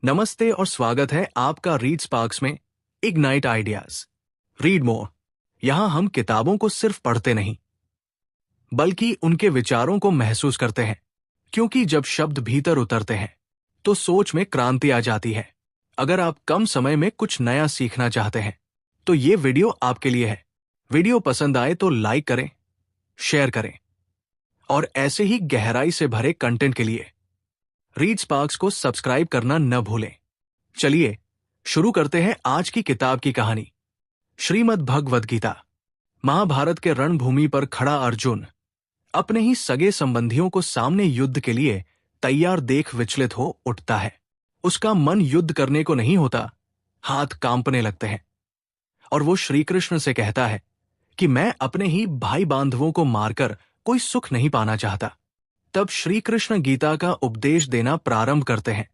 नमस्ते और स्वागत है आपका रीड स्पार्क्स में। Ignite ideas, read more. यहां हम किताबों को सिर्फ पढ़ते नहीं बल्कि उनके विचारों को महसूस करते हैं, क्योंकि जब शब्द भीतर उतरते हैं तो सोच में क्रांति आ जाती है। अगर आप कम समय में कुछ नया सीखना चाहते हैं तो ये वीडियो आपके लिए है। वीडियो पसंद आए तो लाइक करें, शेयर करें और ऐसे ही गहराई से भरे कंटेंट के लिए रीड स्पार्क्स को सब्सक्राइब करना न भूलें। चलिए शुरू करते हैं आज की किताब की कहानी। श्रीमद् भगवद गीता। महाभारत के रणभूमि पर खड़ा अर्जुन अपने ही सगे संबंधियों को सामने युद्ध के लिए तैयार देख विचलित हो उठता है। उसका मन युद्ध करने को नहीं होता, हाथ कांपने लगते हैं और वो श्री कृष्ण से कहता है कि मैं अपने ही भाई बांधवों को मारकर कोई सुख नहीं पाना चाहता। तब श्री कृष्ण गीता का उपदेश देना प्रारंभ करते हैं,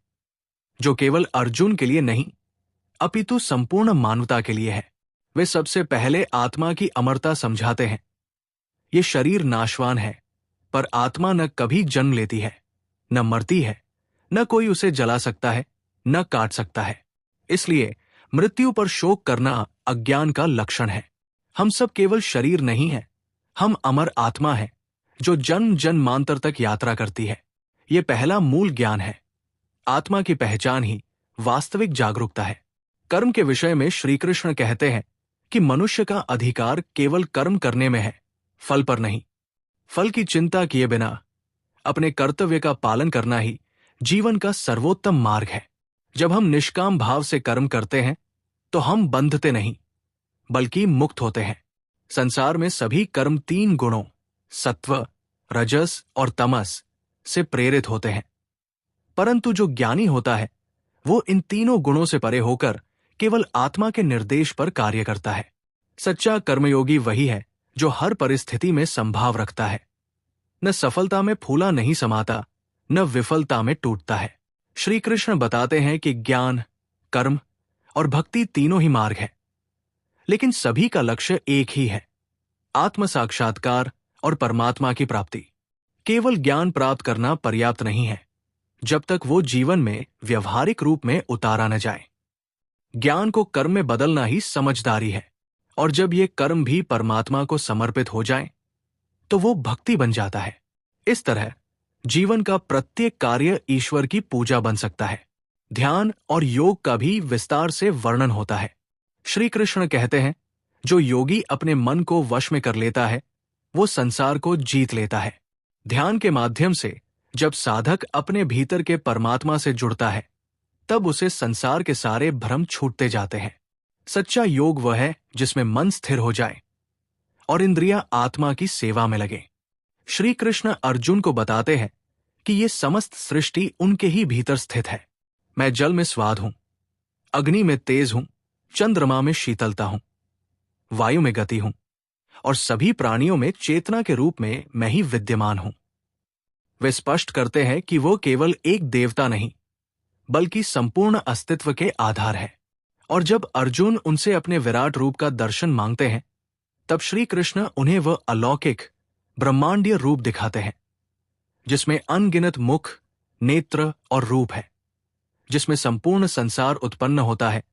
जो केवल अर्जुन के लिए नहीं अपितु संपूर्ण मानवता के लिए है। वे सबसे पहले आत्मा की अमरता समझाते हैं। ये शरीर नाशवान है, पर आत्मा न कभी जन्म लेती है, न मरती है, न कोई उसे जला सकता है, न काट सकता है। इसलिए मृत्यु पर शोक करना अज्ञान का लक्षण है। हम सब केवल शरीर नहीं हैं, हम अमर आत्मा हैं, जो जन्म जन्मांतर तक यात्रा करती है। ये पहला मूल ज्ञान है। आत्मा की पहचान ही वास्तविक जागरूकता है। कर्म के विषय में श्री कृष्ण कहते हैं कि मनुष्य का अधिकार केवल कर्म करने में है, फल पर नहीं। फल की चिंता किए बिना अपने कर्तव्य का पालन करना ही जीवन का सर्वोत्तम मार्ग है। जब हम निष्काम भाव से कर्म करते हैं तो हम बंधते नहीं बल्कि मुक्त होते हैं। संसार में सभी कर्म 3 गुणों सत्व, रजस और तमस से प्रेरित होते हैं, परंतु जो ज्ञानी होता है वो इन तीनों गुणों से परे होकर केवल आत्मा के निर्देश पर कार्य करता है। सच्चा कर्मयोगी वही है जो हर परिस्थिति में संभाव रखता है, न सफलता में फूला नहीं समाता, न विफलता में टूटता है। श्री कृष्ण बताते हैं कि ज्ञान, कर्म और भक्ति तीनों ही मार्ग है, लेकिन सभी का लक्ष्य एक ही है, आत्म साक्षात्कार और परमात्मा की प्राप्ति। केवल ज्ञान प्राप्त करना पर्याप्त नहीं है जब तक वो जीवन में व्यवहारिक रूप में उतारा न जाए। ज्ञान को कर्म में बदलना ही समझदारी है, और जब ये कर्म भी परमात्मा को समर्पित हो जाए तो वो भक्ति बन जाता है। इस तरह जीवन का प्रत्येक कार्य ईश्वर की पूजा बन सकता है। ध्यान और योग का भी विस्तार से वर्णन होता है। श्री कृष्ण कहते हैं, जो योगी अपने मन को वश में कर लेता है वो संसार को जीत लेता है। ध्यान के माध्यम से जब साधक अपने भीतर के परमात्मा से जुड़ता है तब उसे संसार के सारे भ्रम छूटते जाते हैं। सच्चा योग वह है जिसमें मन स्थिर हो जाए और इंद्रियां आत्मा की सेवा में लगे। श्री कृष्ण अर्जुन को बताते हैं कि ये समस्त सृष्टि उनके ही भीतर स्थित है। मैं जल में स्वाद हूं, अग्नि में तेज हूं, चंद्रमा में शीतलता हूं, वायु में गति हूं और सभी प्राणियों में चेतना के रूप में मैं ही विद्यमान हूं। वे स्पष्ट करते हैं कि वो केवल एक देवता नहीं बल्कि संपूर्ण अस्तित्व के आधार है। और जब अर्जुन उनसे अपने विराट रूप का दर्शन मांगते हैं तब श्री कृष्ण उन्हें वह अलौकिक ब्रह्मांडीय रूप दिखाते हैं जिसमें अनगिनत मुख, नेत्र और रूप है, जिसमें संपूर्ण संसार उत्पन्न होता है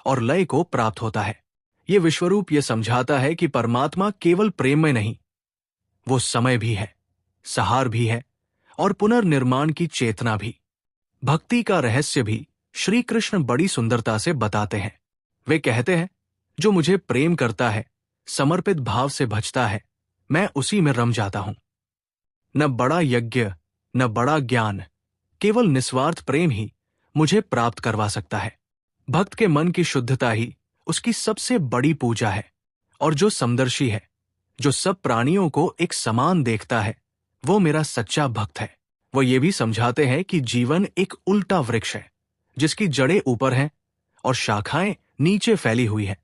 और लय को प्राप्त होता है। ये विश्वरूप ये समझाता है कि परमात्मा केवल प्रेम में नहीं, वो समय भी है, सहार भी है और पुनर्निर्माण की चेतना भी। भक्ति का रहस्य भी श्री कृष्ण बड़ी सुंदरता से बताते हैं। वे कहते हैं, जो मुझे प्रेम करता है, समर्पित भाव से भजता है, मैं उसी में रम जाता हूं। न बड़ा यज्ञ, न बड़ा ज्ञान, केवल निस्वार्थ प्रेम ही मुझे प्राप्त करवा सकता है। भक्त के मन की शुद्धता ही उसकी सबसे बड़ी पूजा है, और जो समदर्शी है, जो सब प्राणियों को एक समान देखता है, वो मेरा सच्चा भक्त है। वो ये भी समझाते हैं कि जीवन एक उल्टा वृक्ष है जिसकी जड़ें ऊपर हैं और शाखाएं नीचे फैली हुई है।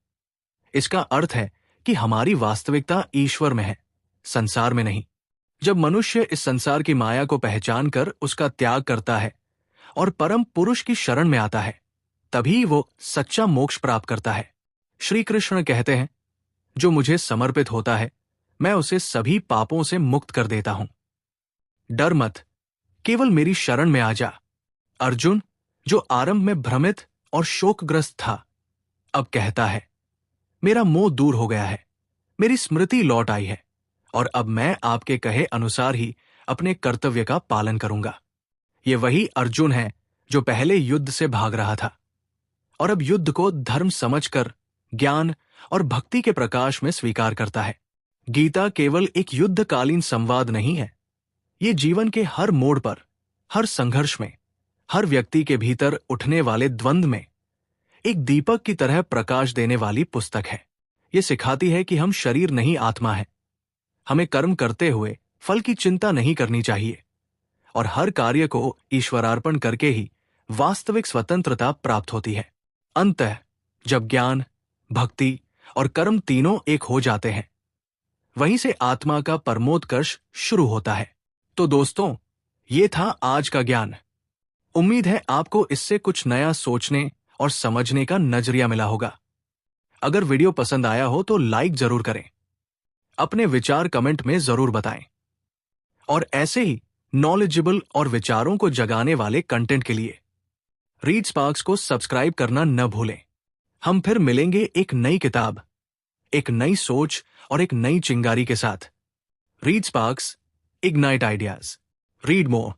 इसका अर्थ है कि हमारी वास्तविकता ईश्वर में है, संसार में नहीं। जब मनुष्य इस संसार की माया को पहचान कर उसका त्याग करता है और परम पुरुष की शरण में आता है, तभी वो सच्चा मोक्ष प्राप्त करता है। श्री कृष्ण कहते हैं, जो मुझे समर्पित होता है मैं उसे सभी पापों से मुक्त कर देता हूं। डर मत, केवल मेरी शरण में आ जा। अर्जुन, जो आरंभ में भ्रमित और शोकग्रस्त था, अब कहता है, मेरा मोह दूर हो गया है, मेरी स्मृति लौट आई है, और अब मैं आपके कहे अनुसार ही अपने कर्तव्य का पालन करूंगा। ये वही अर्जुन है जो पहले युद्ध से भाग रहा था और अब युद्ध को धर्म समझकर ज्ञान और भक्ति के प्रकाश में स्वीकार करता है। गीता केवल एक युद्धकालीन संवाद नहीं है, ये जीवन के हर मोड़ पर, हर संघर्ष में, हर व्यक्ति के भीतर उठने वाले द्वंद्व में एक दीपक की तरह प्रकाश देने वाली पुस्तक है। ये सिखाती है कि हम शरीर नहीं आत्मा है, हमें कर्म करते हुए फल की चिंता नहीं करनी चाहिए और हर कार्य को ईश्वरार्पण करके ही वास्तविक स्वतंत्रता प्राप्त होती है। अंततः जब ज्ञान, भक्ति और कर्म तीनों एक हो जाते हैं, वहीं से आत्मा का परमोत्कर्ष शुरू होता है। तो दोस्तों, ये था आज का ज्ञान। उम्मीद है आपको इससे कुछ नया सोचने और समझने का नजरिया मिला होगा। अगर वीडियो पसंद आया हो तो लाइक जरूर करें, अपने विचार कमेंट में जरूर बताएं और ऐसे ही नॉलेजेबल और विचारों को जगाने वाले कंटेंट के लिए रीड स्पार्क्स को सब्सक्राइब करना न भूलें। हम फिर मिलेंगे एक नई किताब, एक नई सोच और एक नई चिंगारी के साथ। Read sparks, ignite ideas, read more.